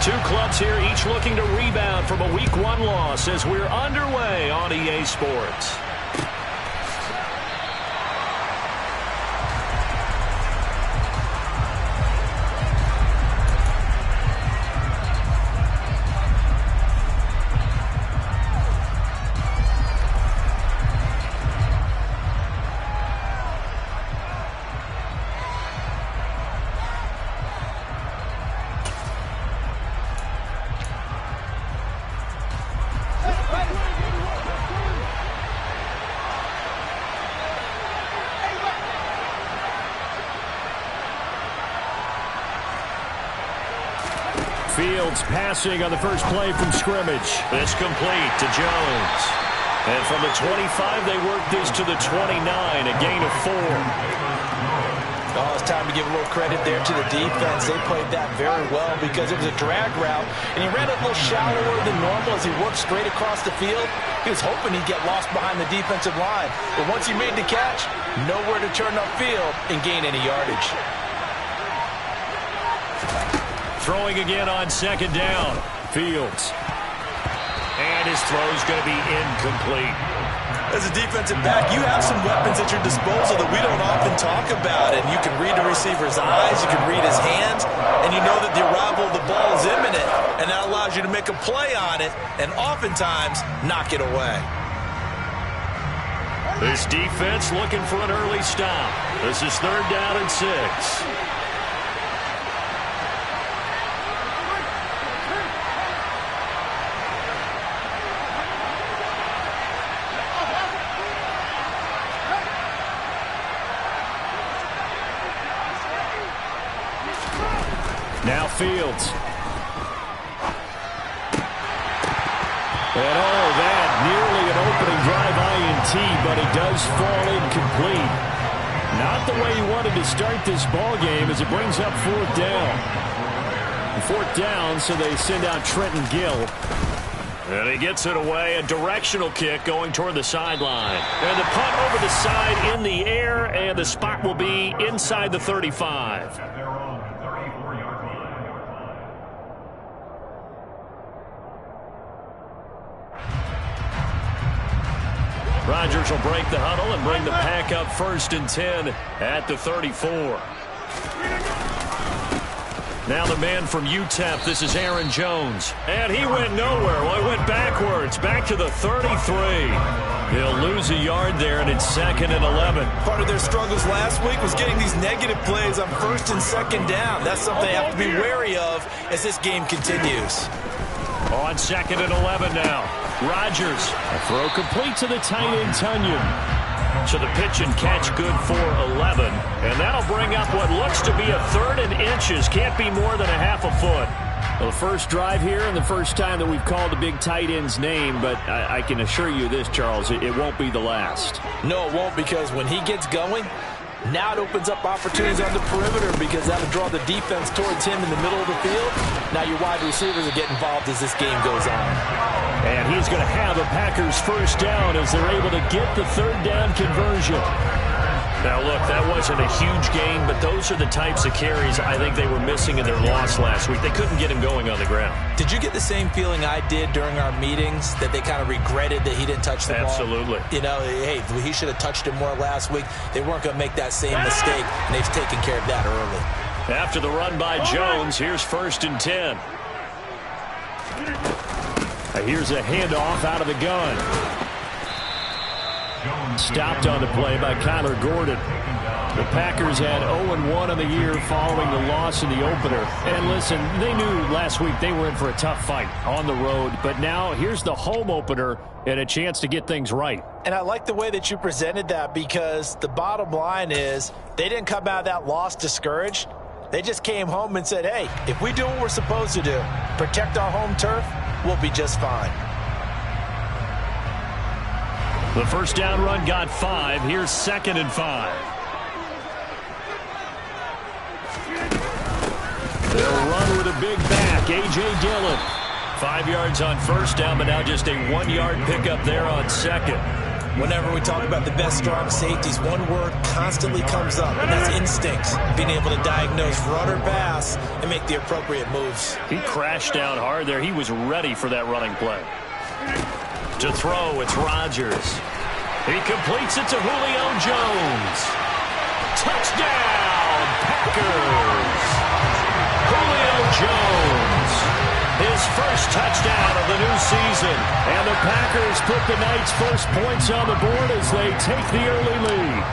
two clubs here, each looking to rebound from a Week 1 loss as we're underway on EA Sports. Fields passing on the first play from scrimmage. It's complete to Jones. And from the 25, they work this to the 29, a gain of 4. Oh, it's time to give a little credit there to the defense. They played that very well because it was a drag route, and he ran a little shallower than normal as he worked straight across the field. He was hoping he'd get lost behind the defensive line. But once he made the catch, nowhere to turn upfield and gain any yardage. Throwing again on second down. Fields. And his throw's going to be incomplete. As a defensive back, you have some weapons at your disposal that we don't often talk about. And you can read the receiver's eyes, you can read his hands, and you know that the arrival of the ball is imminent. And that allows you to make a play on it and oftentimes knock it away. This defense looking for an early stop. This is 3rd down and 6. Now Fields. And that nearly an opening drive INT, but it does fall incomplete. Not the way he wanted to start this ball game as it brings up 4th down. 4th down, so they send out Trenton Gill. And he gets it away, a directional kick going toward the sideline. And the punt over the side in the air, and the spot will be inside the 35. Rodgers will break the huddle and bring the pack up 1st and 10 at the 34. Now the man from UTEP, this is Aaron Jones. And he went nowhere. Well, he went backwards, back to the 33. He'll lose a yard there, and it's 2nd and 11. Part of their struggles last week was getting these negative plays on 1st and 2nd down. That's something they have to be wary of as this game continues. On 2nd and 11 now. Rodgers. A throw complete to the tight end, Tunyon. So the pitch and catch good for 11. And that'll bring up what looks to be a 3rd and inches. Can't be more than a half a foot. Well, the first drive here and the first time that we've called the big tight end's name, but I can assure you this, Charles, it won't be the last. No, it won't, because when he gets going, now it opens up opportunities on the perimeter because that'll draw the defense towards him in the middle of the field. Now your wide receivers will get involved as this game goes on. And he's going to have a Packers 1st down as they're able to get the 3rd down conversion. Now, look, that wasn't a huge gain, but those are the types of carries I think they were missing in their loss last week. They couldn't get him going on the ground. Did you get the same feeling I did during our meetings, that they kind of regretted that he didn't touch the ball? Absolutely. You know, hey, he should have touched it more last week. They weren't going to make that same mistake, and they've taken care of that early. After the run by Jones, here's 1st and 10. Here's a handoff out of the gun. Stopped on the play by Kyler Gordon. The Packers had 0-1 on the year following the loss in the opener. And listen, they knew last week they were in for a tough fight on the road. But now here's the home opener and a chance to get things right. And I like the way that you presented that, because the bottom line is they didn't come out of that loss discouraged. They just came home and said, hey, if we do what we're supposed to do, protect our home turf, we'll be just fine. The 1st down run got 5. Here's 2nd and 5. They'll run with a big back, A.J. Dillon. 5 yards on 1st down, but now just a 1-yard pickup there on 2nd. Whenever we talk about the best strong safeties, one word constantly comes up, and that's instincts. Being able to diagnose run or pass and make the appropriate moves. He crashed down hard there. He was ready for that running play. To throw, it's Rodgers. He completes it to Julio Jones. Touchdown, Packers! Julio Jones, his first touchdown of the new season. And the Packers put the Knights' first points on the board as they take the early lead.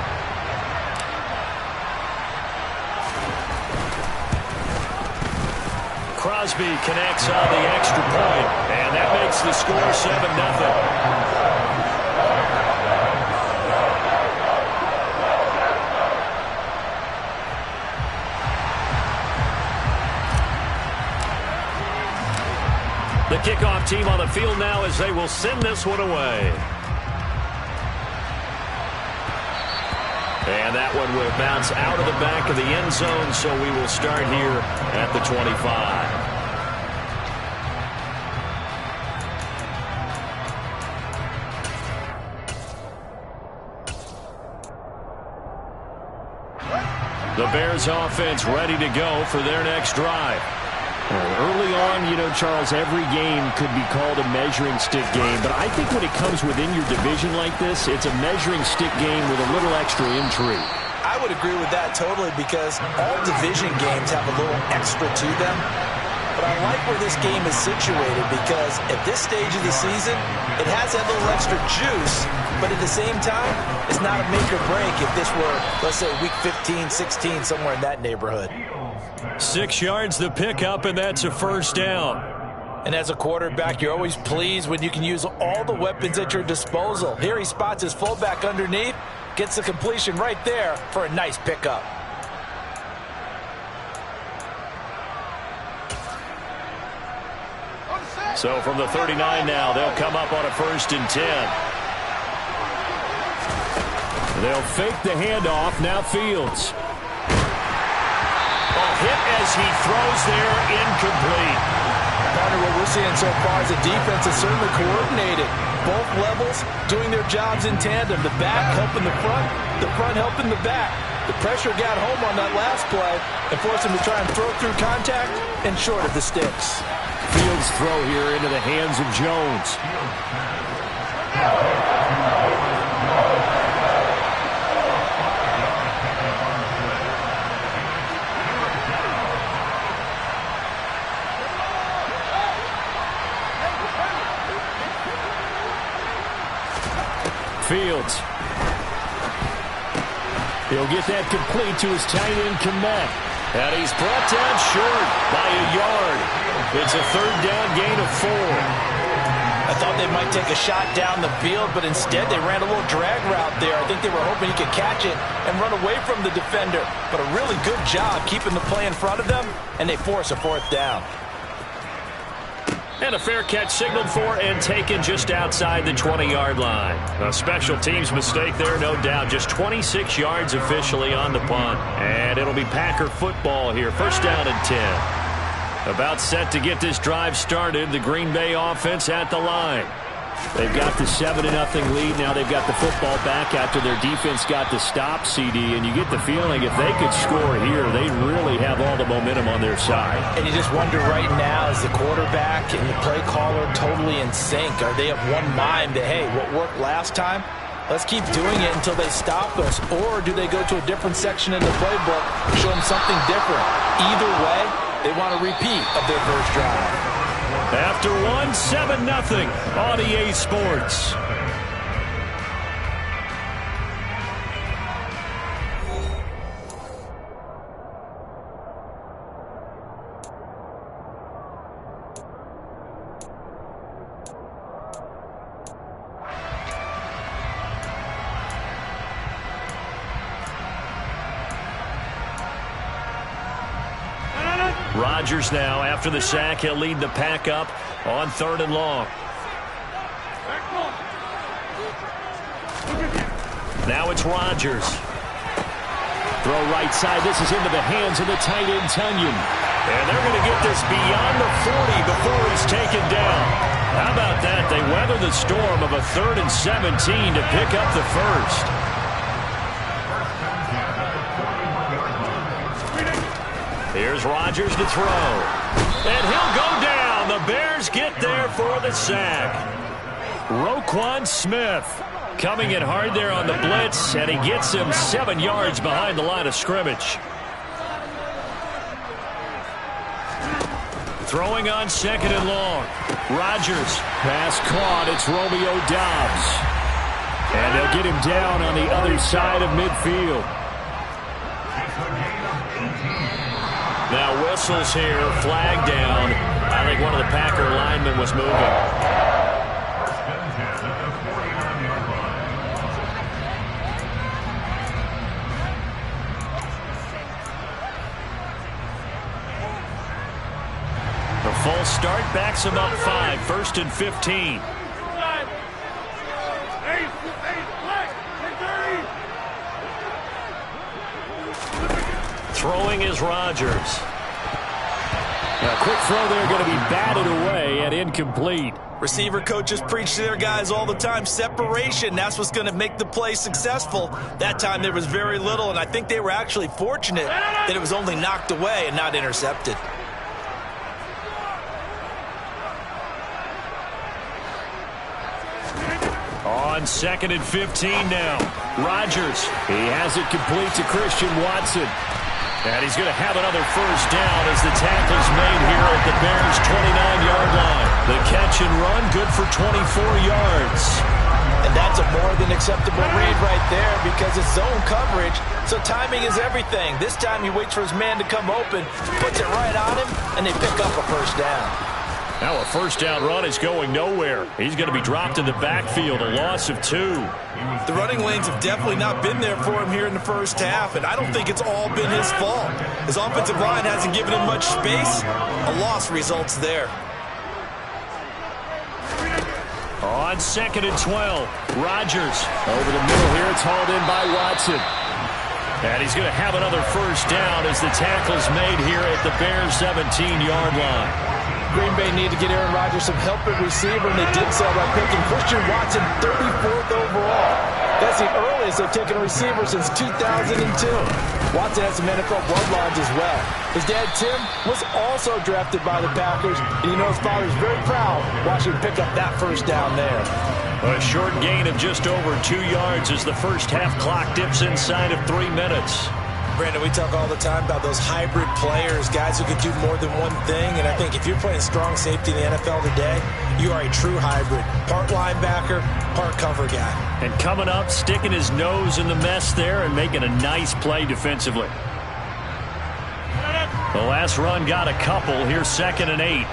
Crosby connects on the extra point, and that makes the score 7-0. The kickoff team on the field now as they will send this one away. And that one will bounce out of the back of the end zone, so we will start here at the 25. The Bears offense ready to go for their next drive. Early on, you know, Charles, every game could be called a measuring stick game. But I think when it comes within your division like this, it's a measuring stick game with a little extra intrigue. I would agree with that totally because all division games have a little extra to them. But I like where this game is situated because at this stage of the season, it has that little extra juice. But at the same time, it's not a make or break if this were, let's say, week 15, 16, somewhere in that neighborhood. 6 yards the pickup, and that's a first down. And as a quarterback, you're always pleased when you can use all the weapons at your disposal. Here he spots his fullback underneath, gets the completion right there for a nice pickup. So from the 39 now, they'll come up on a 1st and 10. They'll fake the handoff. Now Fields. Hit as he throws there, incomplete. Partner, what we're seeing so far is the defense is certainly coordinated. Both levels doing their jobs in tandem. The back helping the front helping the back. The pressure got home on that last play and forced him to try and throw through contact and short of the sticks. Fields throw here into the hands of Jones. Fields. He'll get that complete to his tight end, Kmet. And he's brought down short by a yard. It's a 3rd down gain of 4. I thought they might take a shot down the field, but instead they ran a little drag route there. I think they were hoping he could catch it and run away from the defender. But a really good job keeping the play in front of them, and they force a 4th down. And a fair catch signaled for and taken just outside the 20-yard line. A special teams mistake there, no doubt. Just 26 yards officially on the punt. And it'll be Packer football here. 1st down and 10. About set to get this drive started. The Green Bay offense at the line. They've got the 7-0 lead. Now they've got the football back after their defense got the stop, CD. And you get the feeling if they could score here, they'd really have all the momentum on their side. And you just wonder right now, is the quarterback and the play caller totally in sync? Are they of one mind that, hey, what worked last time, let's keep doing it until they stop us? Or do they go to a different section in the playbook, show them something different? Either way, they want a repeat of their first drive. After 7-0 on EA Sports. Rodgers now, after the sack, he'll lead the pack up on 3rd and long. Now it's Rodgers. Throw right side. This is into the hands of the tight end, Tunyon. And they're going to get this beyond the 40 before he's taken down. How about that? They weather the storm of a 3rd and 17 to pick up the first. Here's Rodgers to throw. And he'll go down. The Bears get there for the sack. Roquan Smith coming in hard there on the blitz, and he gets him 7 yards behind the line of scrimmage. Throwing on 2nd and long. Rodgers. Pass caught. It's Romeo Doubs. And they'll get him down on the other side of midfield. Now whistles here. Flag down. I think one of the Packer linemen was moving. The full start backs him up 5. 1st and 15. Throwing is Rodgers. A quick throw there going to be batted away and incomplete. Receiver coaches preach to their guys all the time. Separation, that's what's going to make the play successful. That time there was very little, and I think they were actually fortunate that it was only knocked away and not intercepted. On 2nd and 15 now. Rodgers. He has it complete to Christian Watson. And he's going to have another first down as the tackle's made here at the Bears' 29-yard line. The catch and run good for 24 yards. And that's a more than acceptable read right there because it's zone coverage, so timing is everything. This time he waits for his man to come open, puts it right on him, and they pick up a first down. Now a first down run is going nowhere. He's going to be dropped in the backfield, a loss of 2. The running lanes have definitely not been there for him here in the first half, and I don't think it's all been his fault. His offensive line hasn't given him much space. A loss results there. On 2nd and 12, Rodgers. Over the middle here, it's hauled in by Watson. And he's going to have another first down as the tackle's made here at the Bears' 17-yard line. Green Bay need to get Aaron Rodgers some help at receiver, and they did so by picking Christian Watson 34th overall. That's the earliest they've taken a receiver since 2002. Watson has some NFL bloodlines as well. His dad, Tim, was also drafted by the Packers, and you know his father's very proud watching him pick up that first down there. A short gain of just over 2 yards as the first half clock dips inside of 3 minutes. Brandon, we talk all the time about those hybrid players, guys who can do more than one thing. And I think if you're playing strong safety in the NFL today, you are a true hybrid. Part linebacker, part cover guy. And coming up, sticking his nose in the mess there and making a nice play defensively. The last run got a couple. Here's 2nd and 8.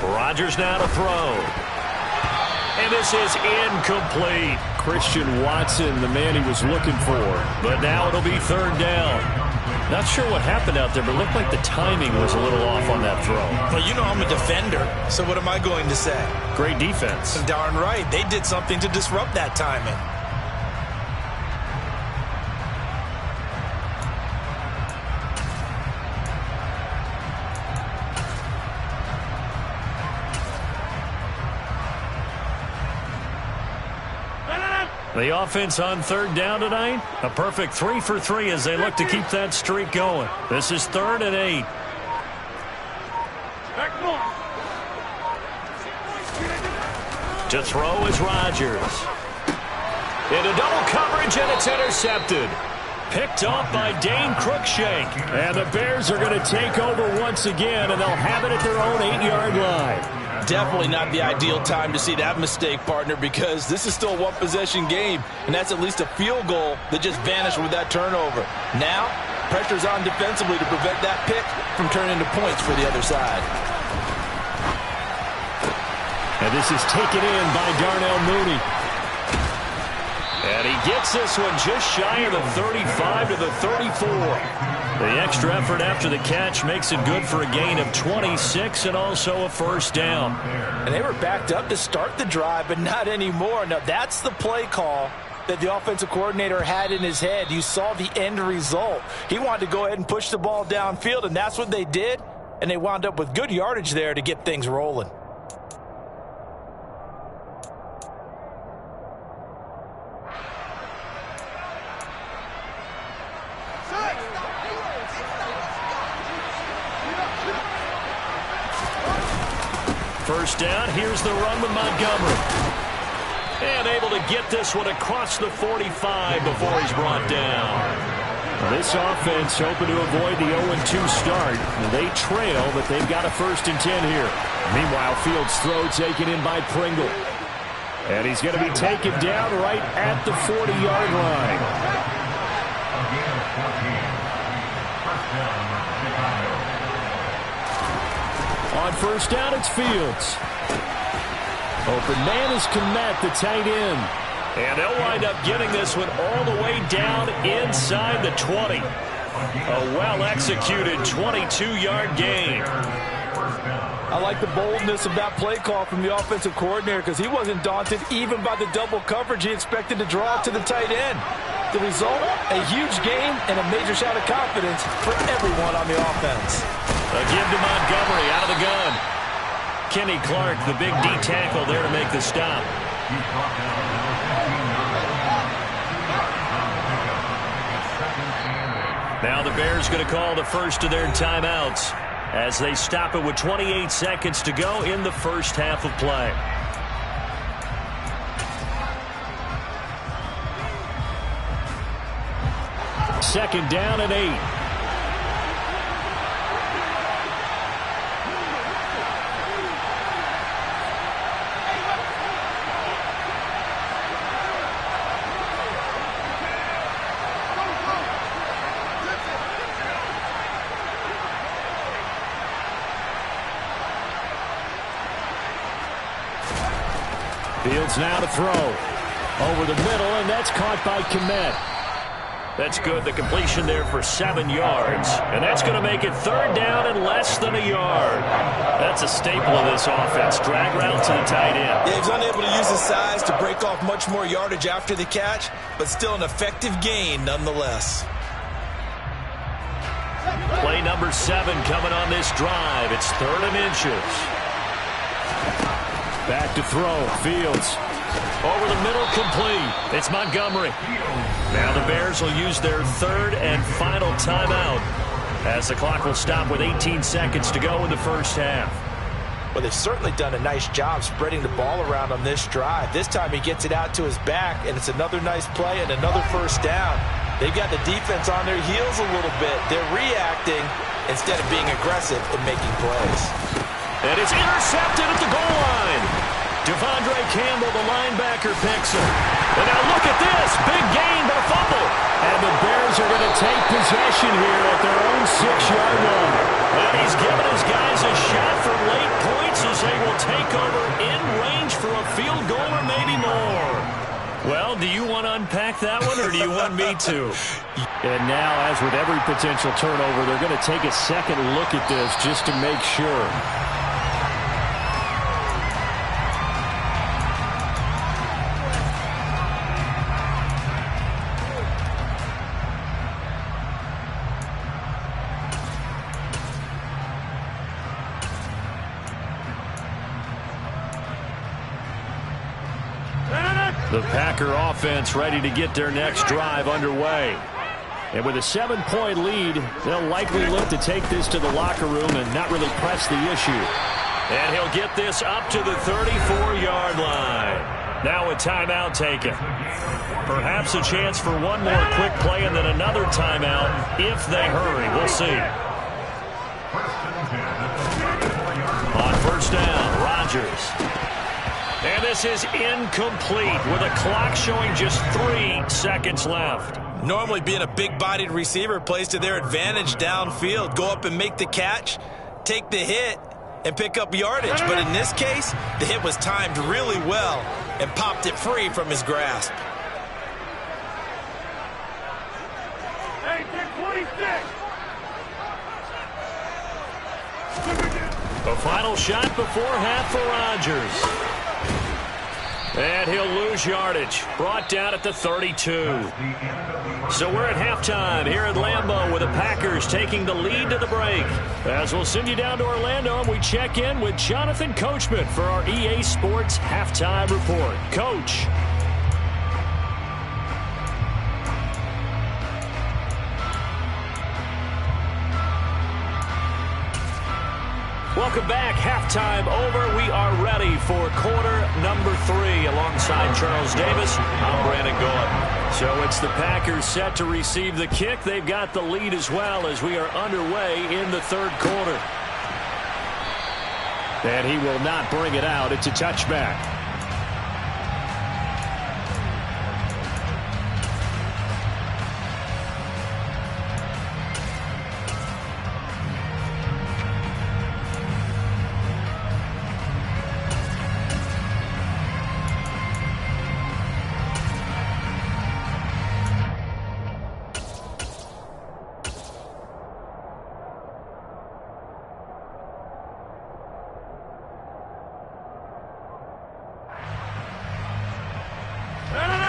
Rodgers now to throw. And this is incomplete. Christian Watson, the man he was looking for. But now it'll be 3rd down. Not sure what happened out there, but it looked like the timing was a little off on that throw. Well, you know I'm a defender, so what am I going to say? Great defense. Darn right. They did something to disrupt that timing. The offense on 3rd down tonight, a perfect 3 for 3 as they look to keep that streak going. This is 3rd and 8. To throw is Rodgers. Into double coverage, and it's intercepted. Picked off by Dane Cruikshank. And the Bears are going to take over once again, and they'll have it at their own 8-yard line. Definitely not the ideal time to see that mistake, partner, because this is still a one-possession game, and that's at least a field goal that just vanished with that turnover. Now, pressure's on defensively to prevent that pick from turning into points for the other side. And this is taken in by Darnell Mooney. And he gets this one just shy of the 35 to the 34. The extra effort after the catch makes it good for a gain of 26 and also a first down. And they were backed up to start the drive, but not anymore. Now, that's the play call that the offensive coordinator had in his head. You saw the end result. He wanted to go ahead and push the ball downfield, and that's what they did. And they wound up with good yardage there to get things rolling. First down, here's the run with Montgomery. And able to get this one across the 45 before he's brought down. This offense hoping to avoid the 0-2 start. They trail, but they've got a 1st and 10 here. Meanwhile, Fields' throw taken in by Pringle. And he's going to be taken down right at the 40-yard line. On first down, it's Fields. Open man is Kmet, the tight end. And they'll wind up getting this one all the way down inside the 20. A well-executed 22-yard gain. I like the boldness of that play call from the offensive coordinator because he wasn't daunted even by the double coverage he expected to draw to the tight end. The result, a huge gain and a major shot of confidence for everyone on the offense. A give to Montgomery out of the gun. Kenny Clark, the big D tackle there to make the stop. Now the Bears going to call the first of their timeouts as they stop it with 28 seconds to go in the first half of play. Second down and 8. Fields now to throw. Over the middle, and that's caught by Kmet. That's good. The completion there for 7 yards. And that's going to make it 3rd down and less than a yard. That's a staple of this offense. Drag route to the tight end. Yeah, he's unable to use his size to break off much more yardage after the catch, but still an effective gain nonetheless. Play number 7 coming on this drive. It's 3rd and inches. Back to throw. Fields. Over the middle, complete. It's Montgomery. Now the Bears will use their 3rd and final timeout as the clock will stop with 18 seconds to go in the first half. Well, they've certainly done a nice job spreading the ball around on this drive. This time he gets it out to his back, and it's another nice play and another first down. They've got the defense on their heels a little bit. They're reacting instead of being aggressive and making plays. And it's intercepted at the goal line. Devondre Campbell, the linebacker, picks him. And now look at this. Big gain, but a fumble. And the Bears are going to take possession here at their own 6-yard line. And he's giving his guys a shot for late points as they will take over in range for a field goal or maybe more. Well, do you want to unpack that one or do you want me to? And now, as with every potential turnover, they're going to take a second look at this just to make sure. The Packer offense ready to get their next drive underway. And with a 7-point lead, they'll likely look to take this to the locker room and not really press the issue. And he'll get this up to the 34-yard line. Now a timeout taken. Perhaps a chance for one more quick play and then another timeout if they hurry. We'll see. On first down, Rodgers. And this is incomplete with a clock showing just 3 seconds left. Normally being a big-bodied receiver plays to their advantage downfield. Go up and make the catch, take the hit, and pick up yardage. But in this case, the hit was timed really well and popped it free from his grasp. A final shot before half for Rodgers. And he'll lose yardage. Brought down at the 32. So we're at halftime here at Lambeau with the Packers taking the lead to the break. As we'll send you down to Orlando and we check in with Jonathan Coachman for our EA Sports Halftime Report. Coach. Welcome back. Halftime over. We are ready for quarter number 3 alongside Charles Davis. I'm Brandon Gaud. So it's the Packers set to receive the kick. They've got the lead as well as we are underway in the third quarter. And he will not bring it out. It's a touchback.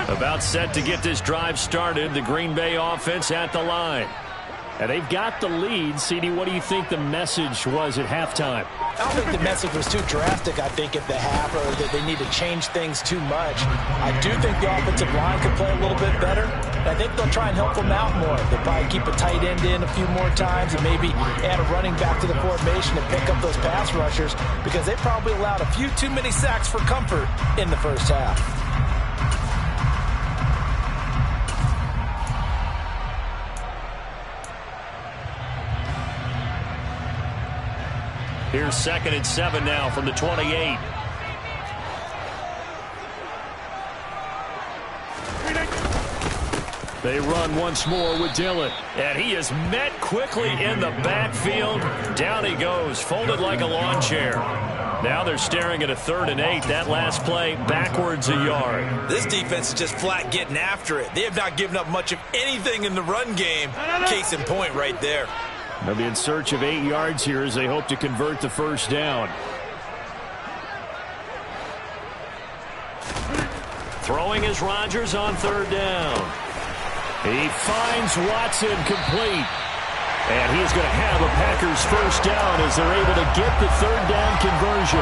About set to get this drive started. The Green Bay offense at the line. And they've got the lead. CD, what do you think the message was at halftime? I don't think the message was too drastic, I think, at the half, or that they need to change things too much. I do think the offensive line could play a little bit better. And I think they'll try and help them out more. They'll probably keep a tight end in a few more times and maybe add a running back to the formation and pick up those pass rushers because they probably allowed a few too many sacks for comfort in the first half. Here's 2nd and 7 now from the 28. They run once more with Dillon. And he is met quickly in the backfield. Down he goes, folded like a lawn chair. Now they're staring at a 3rd and 8. That last play, backwards a yard. This defense is just flat getting after it. They have not given up much of anything in the run game. Case in point right there. They'll be in search of 8 yards here as they hope to convert the first down. Throwing is Rodgers on 3rd down. He finds Watson complete. And he's going to have a Packers first down as they're able to get the 3rd down conversion.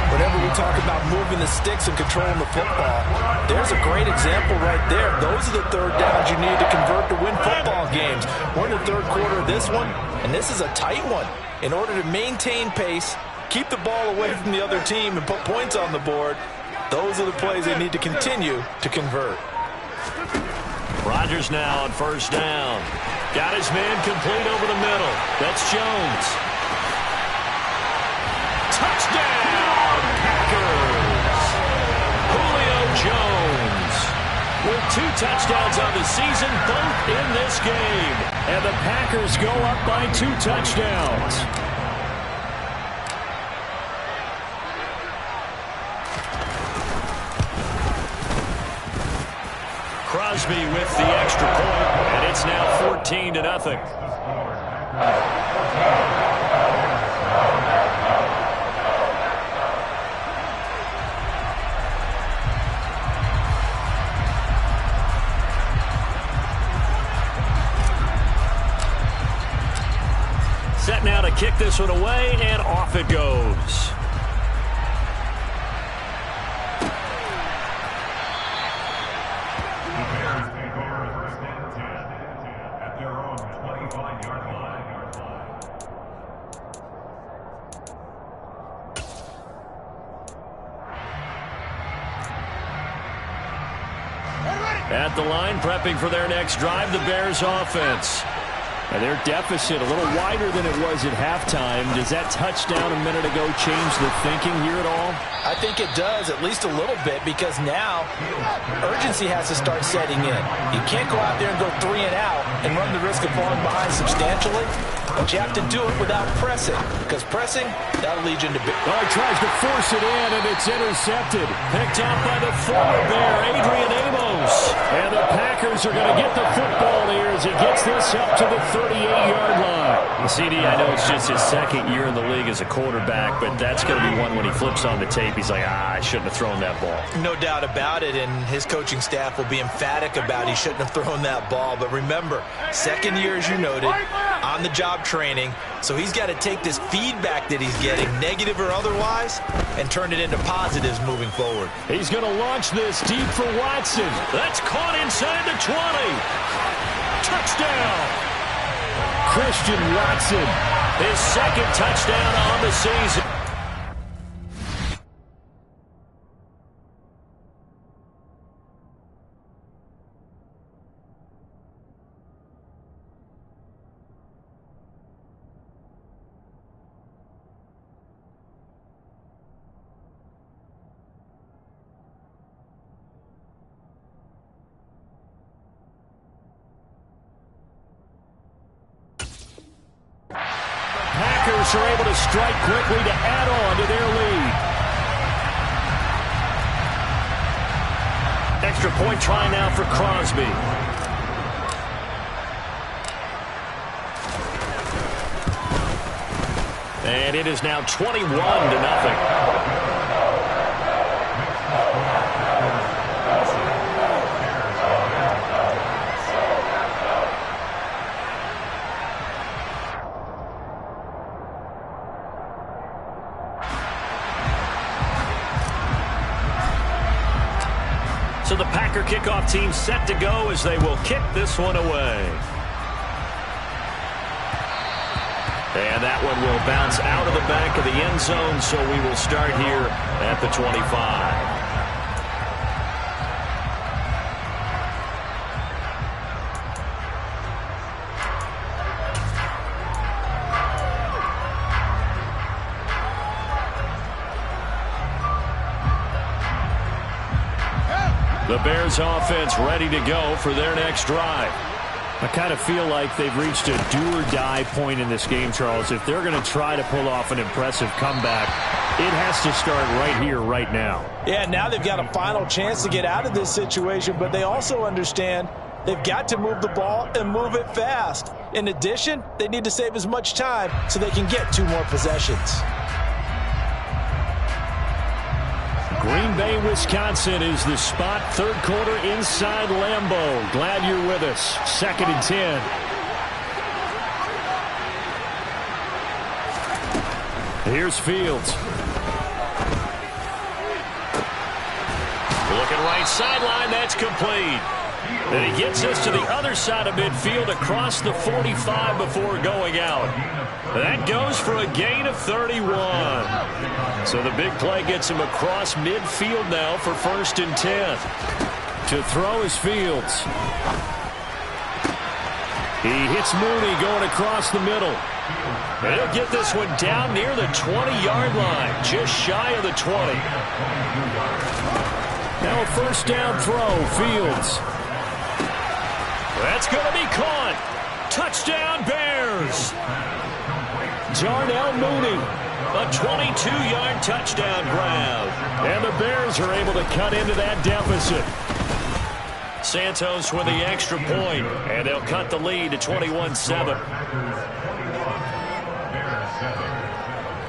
Whenever we talk about moving the sticks and controlling the football, there's a great example right there. Those are the 3rd downs you need to convert to win football games. We're in the 3rd quarter of this one, and this is a tight one. In order to maintain pace, keep the ball away from the other team, and put points on the board, those are the plays they need to continue to convert. Rodgers now on 1st down. Got his man complete over the middle. That's Jones. Touchdown, Packers! Julio Jones with 2 touchdowns on the season, both in this game. And the Packers go up by 2 touchdowns. Crosby with the extra point, and it's now 14-0. Set now to kick this one away, and off it goes. At the line, prepping for their next drive, the Bears offense. And their deficit a little wider than it was at halftime. Does that touchdown a minute ago change the thinking here at all? I think it does, at least a little bit, because now urgency has to start setting in. You can't go out there and go 3 and out and run the risk of falling behind substantially, but you have to do it without pressing, because pressing, that'll lead you into big... Oh, he tries to force it in, and it's intercepted. Picked up by the former Bear, Adrian Amos. close. And the Packers are going to get the football here as he gets this up to the 38-yard line. CD, I know it's just his second year in the league as a quarterback, but that's going to be one when he flips on the tape. He's like, I shouldn't have thrown that ball. No doubt about it, and his coaching staff will be emphatic about he shouldn't have thrown that ball. But remember, second year, as you noted, on-the-job training, so he's got to take this feedback that he's getting, negative or otherwise, and turn it into positives moving forward. He's going to launch this deep for Watson. That's caught inside the 20. Touchdown. Christian Watson. His second touchdown on the season. Packers are able to strike quickly to add on to their lead. Extra point try now for Crosby. And it is now 21-0. So the Packer kickoff team set to go as they will kick this one away. And that one will bounce out of the back of the end zone, so we will start here at the 25. The Bears offense ready to go for their next drive. I kind of feel like they've reached a do-or-die point in this game, Charles. If they're going to try to pull off an impressive comeback, it has to start right here, right now. Yeah, now they've got a final chance to get out of this situation, but they also understand they've got to move the ball and move it fast. In addition, they need to save as much time so they can get 2 more possessions. Green Bay, Wisconsin is the spot. Third quarter inside Lambeau. Glad you're with us. 2nd and 10. Here's Fields. Looking right sideline, that's complete. And he gets us to the other side of midfield across the 45 before going out. That goes for a gain of 31. So the big play gets him across midfield now for 1st and 10. To throw is Fields. He hits Mooney going across the middle. And he'll get this one down near the 20-yard line, just shy of the 20. Now a 1st down throw, Fields. That's going to be caught. Touchdown, Bears. Darnell Mooney. A 22-yard touchdown grab. And the Bears are able to cut into that deficit. Santos with the extra point, and they'll cut the lead to 21-7.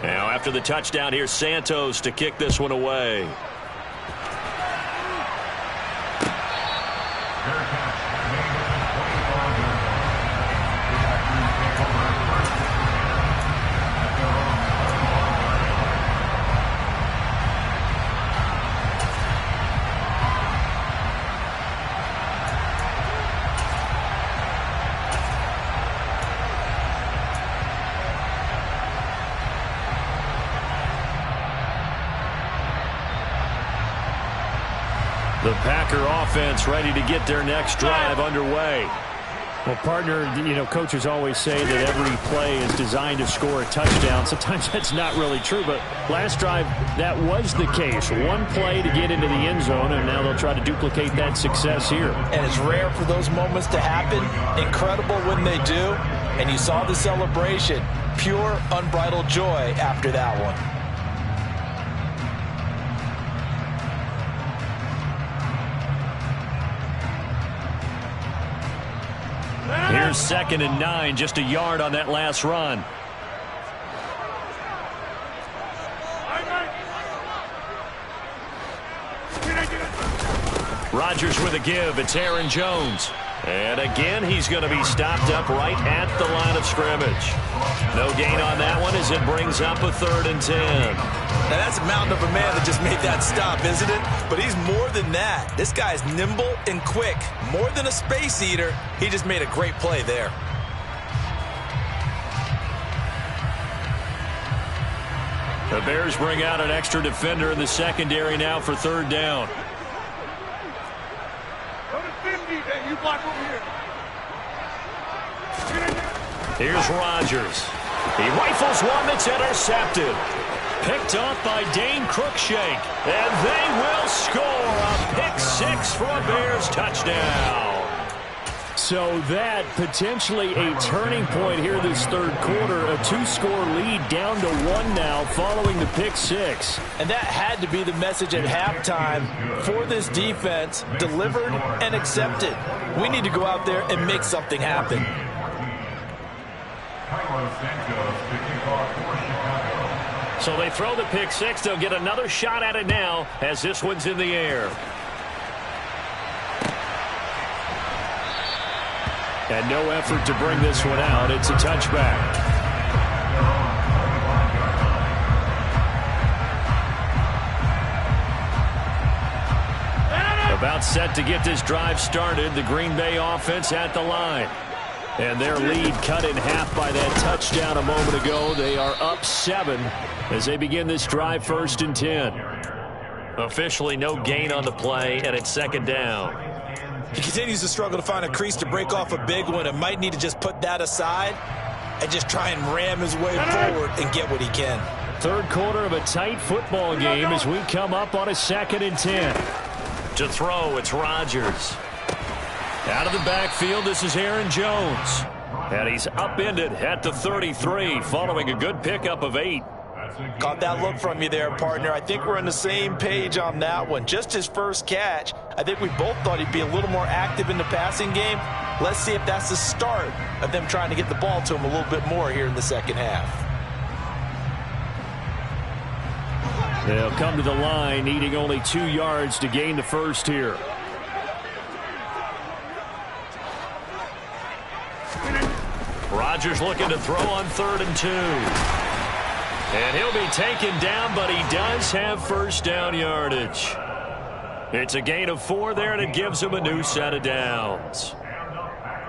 Now after the touchdown, here's Santos to kick this one away. The Packer offense ready to get their next drive underway. Well, partner, you know, coaches always say that every play is designed to score a touchdown. Sometimes that's not really true, but last drive, that was the case. One play to get into the end zone, and now they'll try to duplicate that success here. And it's rare for those moments to happen. Incredible when they do. And you saw the celebration. Pure, unbridled joy after that one. Bears 2nd and 9, just a yard on that last run. Rodgers with a give. It's Aaron Jones. And again, he's going to be stopped up right at the line of scrimmage. No gain on that one as it brings up a 3rd and 10. Now that's a mountain of a man that just made that stop, isn't it? But he's more than that. This guy's nimble and quick. More than a space eater. He just made a great play there. The Bears bring out an extra defender in the secondary now for 3rd down. Here's Rodgers. He rifles one that's intercepted. Picked off by Dane Cruikshank. And they will score a pick 6 for a Bears touchdown. So that potentially a turning point here this 3rd quarter. A 2-score lead down to 1 now following the pick 6. And that had to be the message at halftime for this defense. Delivered and accepted. We need to go out there and make something happen. So they throw the pick 6. They'll get another shot at it now as this one's in the air. And no effort to bring this one out. It's a touchback. About set to get this drive started. The Green Bay offense at the line. And their lead cut in half by that touchdown a moment ago. They are up 7 as they begin this drive 1st and 10. Officially no gain on the play, and it's 2nd down. He continues to struggle to find a crease to break off a big one and might need to just put that aside and just try and ram his way forward and get what he can. 3rd quarter of a tight football game as we come up on a 2nd and 10. To throw, it's Rodgers. Out of the backfield, this is Aaron Jones. And he's upended at the 33 following a good pickup of 8. Caught that look from you there, partner. I think we're on the same page on that one. Just his first catch. I think we both thought he'd be a little more active in the passing game. Let's see if that's the start of them trying to get the ball to him a little bit more here in the 2nd half. They'll come to the line, needing only 2 yards to gain the first here. Rodgers looking to throw on 3rd and 2. And he'll be taken down, but he does have 1st down yardage. It's a gain of 4 there, and it gives him a new set of downs.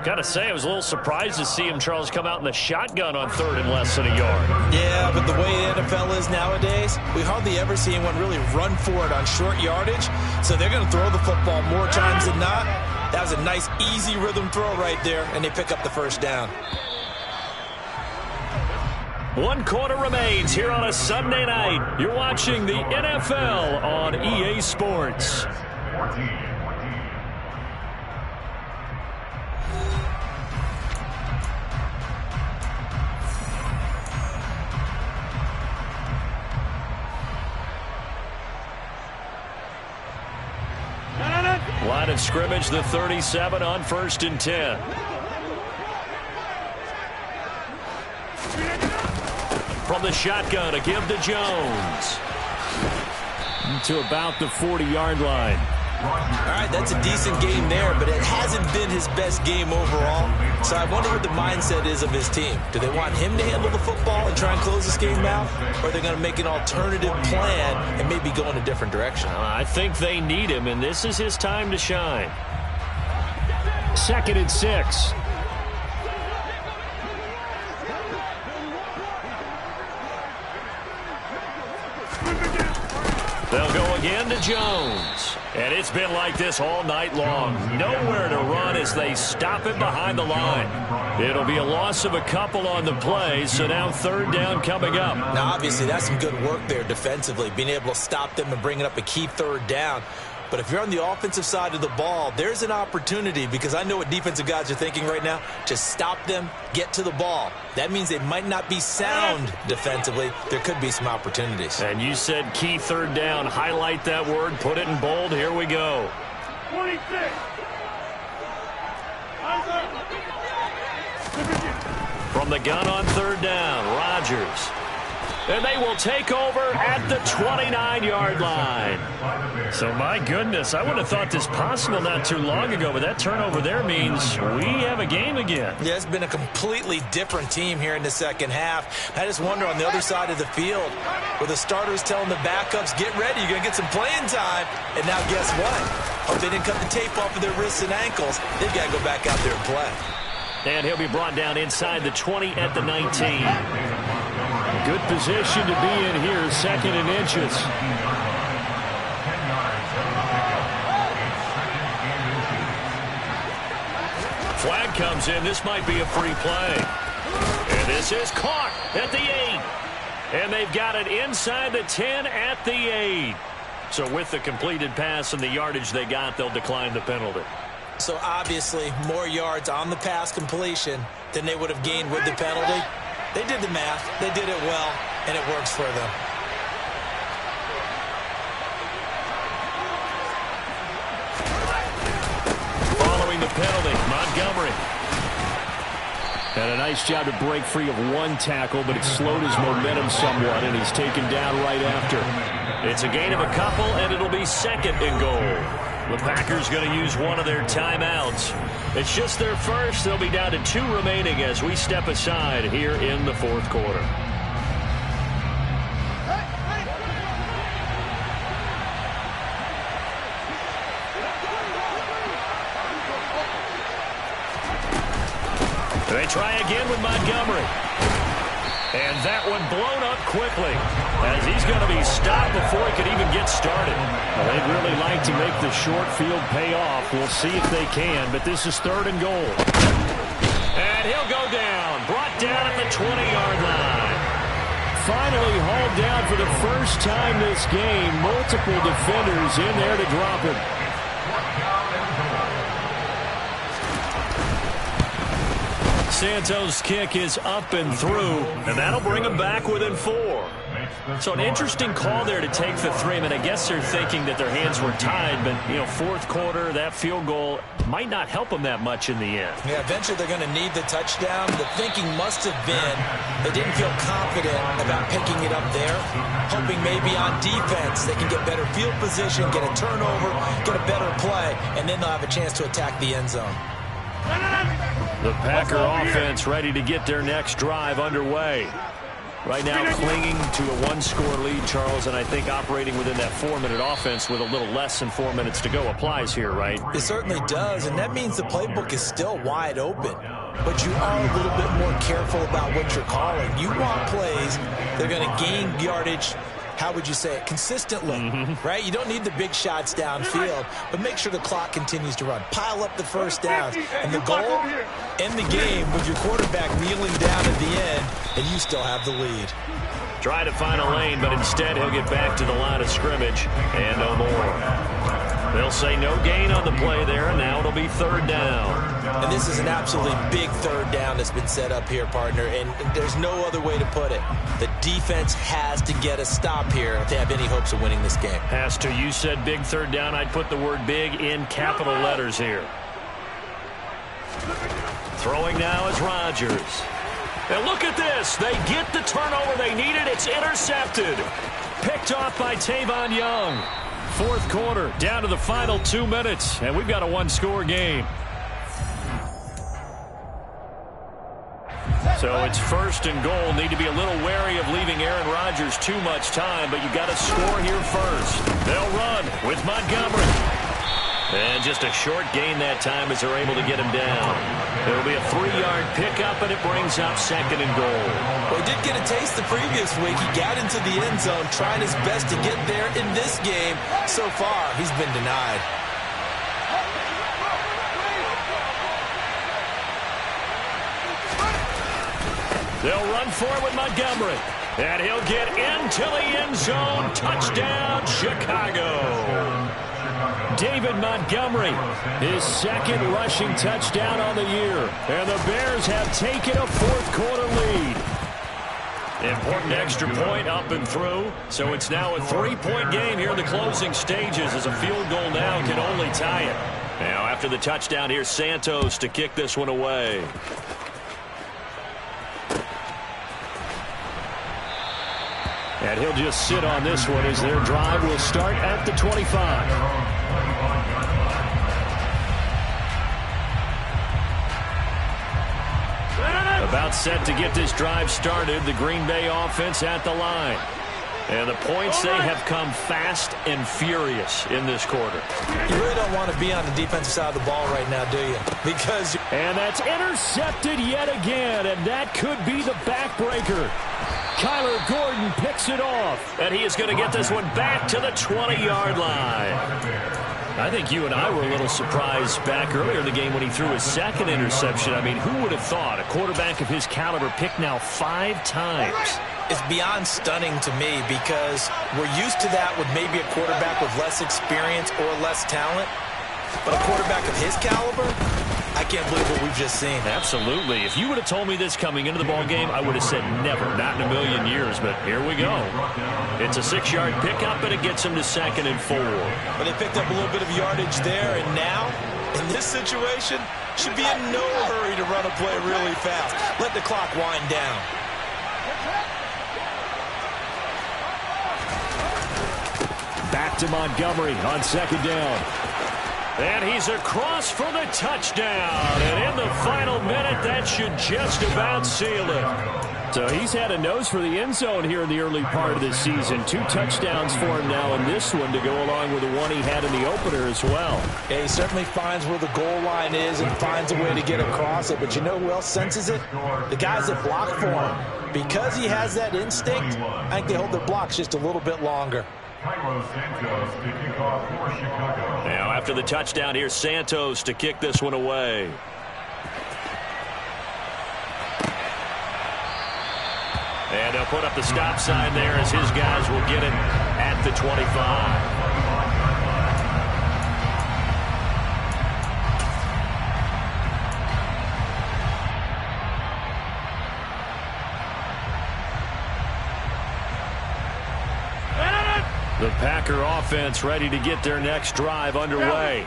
Got to say, I was a little surprised to see him, Charles, come out in the shotgun on 3rd and less than a yard. Yeah, but the way the NFL is nowadays, we hardly ever see anyone really run for it on short yardage. So they're going to throw the football more times than not. That was a nice, easy rhythm throw right there, and they pick up the 1st down. 1 quarter remains here on a Sunday night. You're watching the NFL on EA Sports. Line of scrimmage, the 37 on 1st and 10. From the shotgun, a give to Jones. To about the 40-yard line. All right, that's a decent game there, but it hasn't been his best game overall. So I wonder what the mindset is of his team. Do they want him to handle the football and try and close this game out? Or are they going to make an alternative plan and maybe go in a different direction? I think they need him, and this is his time to shine. 2nd and 6. They'll go again to Jones. And it's been like this all night long. Nowhere to run as they stop him behind the line. It'll be a loss of a couple on the play, so now 3rd down coming up. Now, obviously, that's some good work there defensively, being able to stop them and bringing up a key 3rd down. But if you're on the offensive side of the ball, there's an opportunity, because I know what defensive guys are thinking right now. Just stop them, get to the ball. That means they might not be sound defensively. There could be some opportunities. And you said key 3rd down. Highlight that word, put it in bold. Here we go. 26. From the gun on third down, Rodgers. And they will take over at the 29-yard line. So, my goodness, I would have thought this possible not too long ago, but that turnover there means we have a game again. Yeah, it's been a completely different team here in the second half. I just wonder on the other side of the field, where the starters telling the backups, get ready, you're going to get some playing time. And now guess what? Hope they didn't cut the tape off of their wrists and ankles. They've got to go back out there and play. And he'll be brought down inside the 20 at the 19. Good position to be in here, second and inches. Flag comes in. This might be a free play. And this is caught at the 8. And they've got it inside the 10 at the 8. So with the completed pass and the yardage they got, they'll decline the penalty. So obviously more yards on the pass completion than they would have gained with the penalty. They did the math. They did it well, and it works for them. Following the penalty, Montgomery. Had a nice job to break free of one tackle, but it slowed his momentum somewhat, and he's taken down right after. It's a gain of a couple, and it'll be second and goal. The Packers going to use one of their timeouts. It's just their first. They'll be down to 2 remaining as we step aside here in the fourth quarter. They try again with Montgomery. And that one blown up quickly as he's going to be stopped before he could even get started. Well, they'd really like to make the short field pay off. We'll see if they can, but this is third and goal. And he'll go down, brought down at the 20-yard line. Finally hauled down for the first time this game. Multiple defenders in there to drop him. Santos' kick is up and through, and that'll bring him back within 4. So an interesting call there to take the 3. I mean, I guess they're thinking that their hands were tied, but, you know, fourth quarter, that field goal might not help them that much in the end. Yeah, eventually they're going to need the touchdown. The thinking must have been they didn't feel confident about picking it up there, hoping maybe on defense they can get better field position, get a turnover, get a better play, and then they'll have a chance to attack the end zone. The Packer offense ready to get their next drive underway. Right now clinging to a 1-score lead, Charles, and I think operating within that 4-minute offense with a little less than 4 minutes to go applies here, right? It certainly does, and that means the playbook is still wide open. But you are a little bit more careful about what you're calling. You want plays that are going to gain yardage, how would you say it, consistently, right? You don't need the big shots downfield, but make sure the clock continues to run. Pile up the first downs. And the goal, end the game with your quarterback kneeling down at the end, and you still have the lead. Try to find a lane, but instead he'll get back to the line of scrimmage and no more. They'll say no gain on the play there, and now it'll be third down. And this is an absolutely big third down that's been set up here, partner, and there's no other way to put it. The defense has to get a stop here if they have any hopes of winning this game. Has to. You said big third down. I'd put the word big in capital letters here. Throwing now is Rodgers. And look at this. They get the turnover they needed. It's intercepted. Picked off by Tavon Young. Fourth quarter, down to the final 2 minutes, and we've got a 1-score game. So it's first and goal. Need to be a little wary of leaving Aaron Rodgers too much time, but you got to score here first. They'll run with Montgomery. And just a short gain that time as they're able to get him down. It'll be a 3-yard pickup, and it brings up second and goal. Well, he did get a taste the previous week. He got into the end zone, trying his best to get there in this game. So far, he's been denied. They'll run for it with Montgomery. And he'll get into the end zone. Touchdown, Chicago. David Montgomery, his second rushing touchdown on the year. And the Bears have taken a fourth-quarter lead. Important extra point up and through. So it's now a 3-point game here in the closing stages as a field goal now can only tie it. Now after the touchdown, here's Santos to kick this one away. And he'll just sit on this one as their drive will start at the 25. About set to get this drive started, the Green Bay offense at the line. And the points, they have come fast and furious in this quarter. You really don't want to be on the defensive side of the ball right now, do you? Because... And that's intercepted yet again, and that could be the backbreaker. Kyler Gordon picks it off. And he is going to get this one back to the 20-yard line. I think you and I were a little surprised back earlier in the game when he threw his second interception. I mean, who would have thought a quarterback of his caliber picked now 5 times? It's beyond stunning to me because we're used to that with maybe a quarterback with less experience or less talent. But a quarterback of his caliber, I can't believe what we've just seen. Absolutely. If you would have told me this coming into the ballgame, I would have said never, not in a million years. But here we go. It's a 6-yard pickup, and it gets him to 2nd and 4. But they picked up a little bit of yardage there, and now, in this situation, should be in no hurry to run a play really fast. Let the clock wind down. Back to Montgomery on 2nd down. And he's across for the touchdown. And in the final minute, that should just about seal it. So he's had a nose for the end zone here in the early part of this season. 2 touchdowns for him now in this one to go along with the one he had in the opener as well. Yeah, he certainly finds where the goal line is and finds a way to get across it. But you know who else senses it? The guys that block for him. Because he has that instinct, I think they hold their blocks just a little bit longer. Now after the touchdown, here's Santos to kick this one away. And they'll put up the stop sign there as his guys will get it at the 25. The Packer offense ready to get their next drive underway.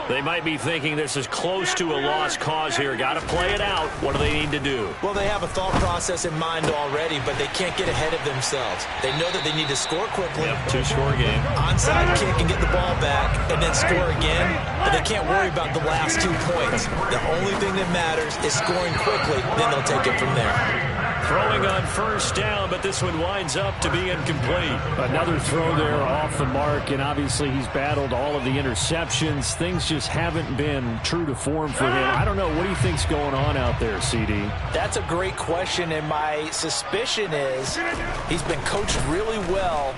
They might be thinking this is close to a lost cause here. Got to play it out. What do they need to do? Well, they have a thought process in mind already, but they can't get ahead of themselves. They know that they need to score quickly. Yep, 2-score game. Onside kick and get the ball back and then score again. But they can't worry about the last 2 points. The only thing that matters is scoring quickly. Then they'll take it from there. Throwing on 1st down, but this one winds up to be incomplete. Another throw there off the mark, and obviously he's battled all of the interceptions. Things just haven't been true to form for him. I don't know. What do you think's going on out there, CD? That's a great question, and my suspicion is he's been coached really well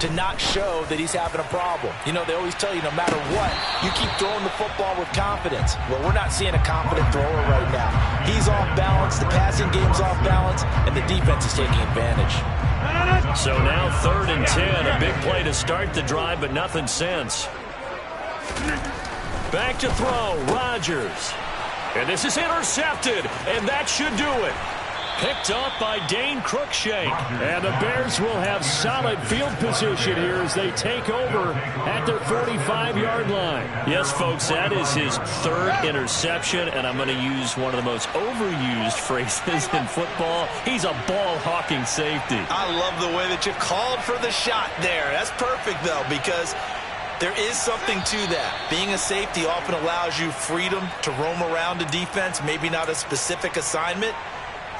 to not show that he's having a problem. You know, they always tell you no matter what, you keep throwing the football with confidence. Well, we're not seeing a confident thrower right now. He's off balance, the passing game's off balance, and the defense is taking advantage. So now 3rd and 10, a big play to start the drive, but nothing since. Back to throw, Rodgers. And this is intercepted, and that should do it. Picked up by Dane Cruikshank. And the Bears will have solid field position here as they take over at their 45-yard line. Yes, folks, that is his 3rd interception, and I'm going to use one of the most overused phrases in football. He's a ball-hawking safety. I love the way that you called for the shot there. That's perfect, though, because there is something to that. Being a safety often allows you freedom to roam around a defense, maybe not a specific assignment.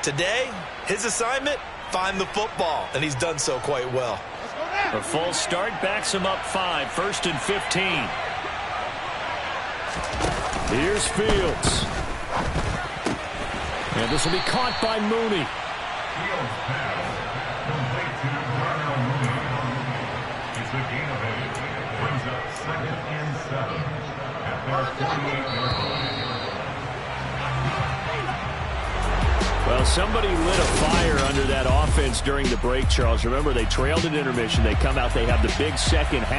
Today, his assignment, find the football, and he's done so quite well. A false start backs him up 5, 1st and 15. Here's Fields. And this will be caught by Mooney. It's a gain of 8. Brings up 2nd and 7 at their 48-yard line. Well, somebody lit a fire under that offense during the break, Charles. Remember, they trailed at intermission. They come out, they have the big second half.